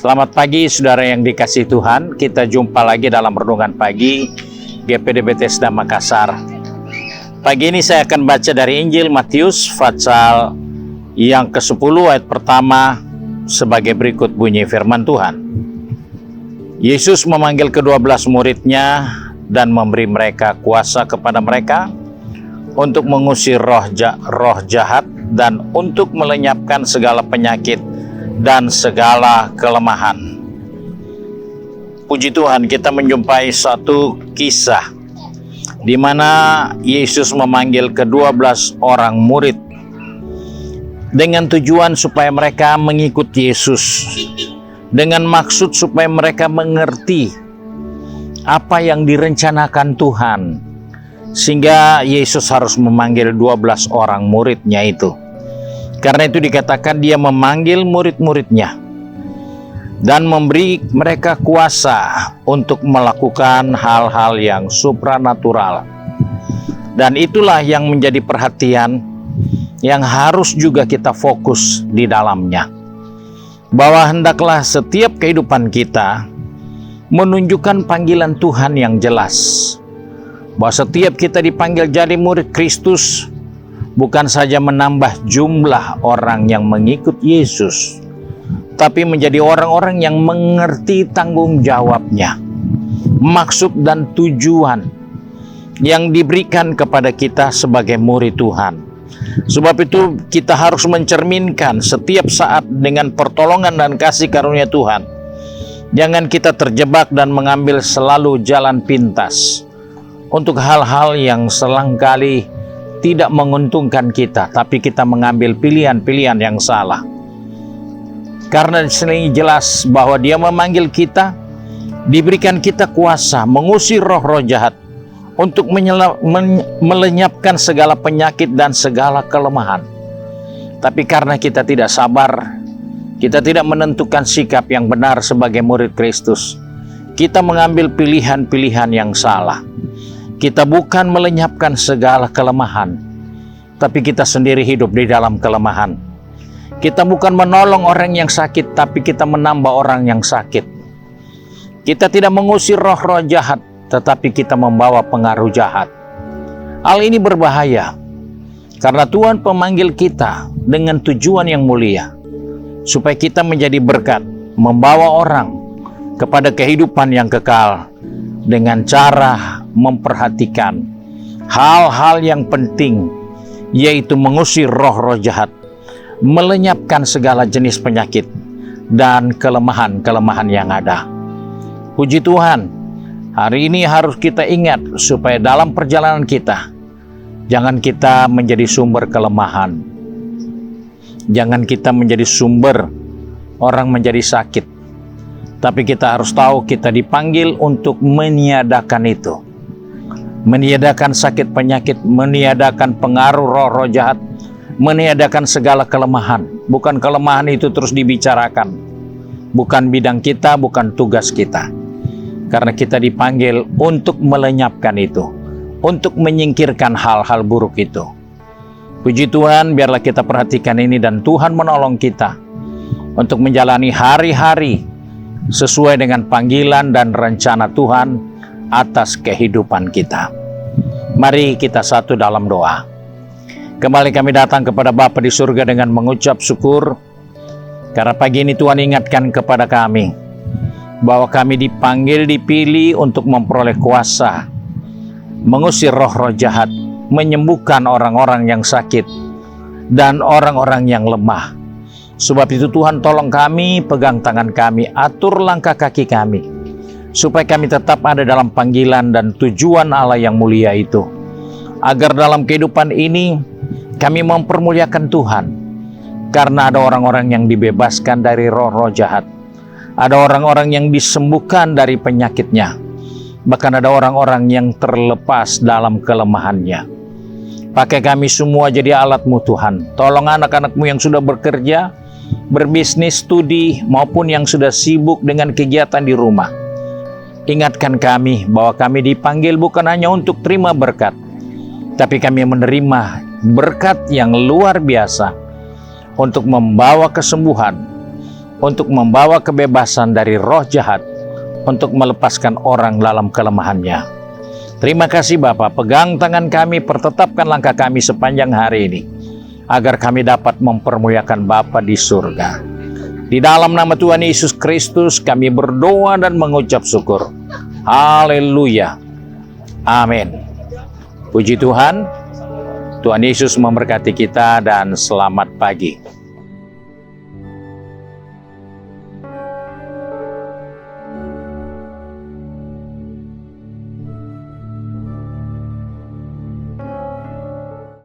Selamat pagi saudara yang dikasihi Tuhan. Kita jumpa lagi dalam renungan pagi GPD Bethesda Makassar. Pagi ini saya akan baca dari Injil Matius pasal yang ke-10 ayat pertama sebagai berikut bunyi firman Tuhan. Yesus memanggil ke-12 muridnya dan memberi mereka kuasa kepada mereka untuk mengusir roh jahat dan untuk melenyapkan segala penyakit dan segala kelemahan. Puji Tuhan, kita menjumpai satu kisah di mana Yesus memanggil ke-12 orang murid dengan tujuan supaya mereka mengikuti Yesus, dengan maksud supaya mereka mengerti apa yang direncanakan Tuhan, sehingga Yesus harus memanggil 12 orang muridnya itu. Karena itu dikatakan dia memanggil murid-muridnya dan memberi mereka kuasa untuk melakukan hal-hal yang supranatural. Dan itulah yang menjadi perhatian yang harus juga kita fokus di dalamnya. Bahwa hendaklah setiap kehidupan kita menunjukkan panggilan Tuhan yang jelas. Bahwa setiap kita dipanggil jadi murid Kristus, bukan saja menambah jumlah orang yang mengikut Yesus, tapi menjadi orang-orang yang mengerti tanggung jawabnya, maksud dan tujuan yang diberikan kepada kita sebagai murid Tuhan. Sebab itu kita harus mencerminkan setiap saat dengan pertolongan dan kasih karunia Tuhan. Jangan kita terjebak dan mengambil selalu jalan pintas untuk hal-hal yang selangkali tidak menguntungkan kita, tapi kita mengambil pilihan-pilihan yang salah. Karena disini jelas bahwa dia memanggil kita, diberikan kita kuasa mengusir roh-roh jahat, untuk melenyapkan segala penyakit dan segala kelemahan. Tapi karena kita tidak sabar, kita tidak menentukan sikap yang benar sebagai murid Kristus, kita mengambil pilihan-pilihan yang salah. Kita bukan melenyapkan segala kelemahan, tapi kita sendiri hidup di dalam kelemahan. Kita bukan menolong orang yang sakit, tapi kita menambah orang yang sakit. Kita tidak mengusir roh-roh jahat, tetapi kita membawa pengaruh jahat. Hal ini berbahaya, karena Tuhan memanggil kita dengan tujuan yang mulia, supaya kita menjadi berkat, membawa orang kepada kehidupan yang kekal, dengan cara memperhatikan hal-hal yang penting, yaitu mengusir roh-roh jahat, melenyapkan segala jenis penyakit dan kelemahan-kelemahan yang ada. Puji Tuhan, hari ini harus kita ingat supaya dalam perjalanan kita, jangan kita menjadi sumber kelemahan, jangan kita menjadi sumber orang menjadi sakit, tapi kita harus tahu kita dipanggil untuk meniadakan itu. Meniadakan sakit penyakit, meniadakan pengaruh roh-roh jahat, meniadakan segala kelemahan. Bukan kelemahan itu terus dibicarakan. Bukan bidang kita, bukan tugas kita. Karena kita dipanggil untuk melenyapkan itu, untuk menyingkirkan hal-hal buruk itu. Puji Tuhan, biarlah kita perhatikan ini dan Tuhan menolong kita untuk menjalani hari-hari sesuai dengan panggilan dan rencana Tuhan atas kehidupan kita. Mari kita satu dalam doa. Kembali kami datang kepada Bapa di surga dengan mengucap syukur, karena pagi ini Tuhan ingatkan kepada kami bahwa kami dipanggil, dipilih untuk memperoleh kuasa, mengusir roh-roh jahat, menyembuhkan orang-orang yang sakit, dan orang-orang yang lemah. Sebab itu Tuhan tolong kami, pegang tangan kami, atur langkah kaki kami, supaya kami tetap ada dalam panggilan dan tujuan Allah yang mulia itu. Agar dalam kehidupan ini kami mempermuliakan Tuhan. Karena ada orang-orang yang dibebaskan dari roh-roh jahat. Ada orang-orang yang disembuhkan dari penyakitnya. Bahkan ada orang-orang yang terlepas dalam kelemahannya. Pakai kami semua jadi alat-Mu Tuhan. Tolong anak-anak-Mu yang sudah bekerja, berbisnis, studi, maupun yang sudah sibuk dengan kegiatan di rumah. Ingatkan kami bahwa kami dipanggil bukan hanya untuk terima berkat, tapi kami menerima berkat yang luar biasa untuk membawa kesembuhan, untuk membawa kebebasan dari roh jahat, untuk melepaskan orang dalam kelemahannya. Terima kasih Bapa, pegang tangan kami, pertetapkan langkah kami sepanjang hari ini, agar kami dapat mempermuliakan Bapa di surga. Di dalam nama Tuhan Yesus Kristus kami berdoa dan mengucap syukur. Haleluya. Amin. Puji Tuhan. Tuhan Yesus memberkati kita dan selamat pagi.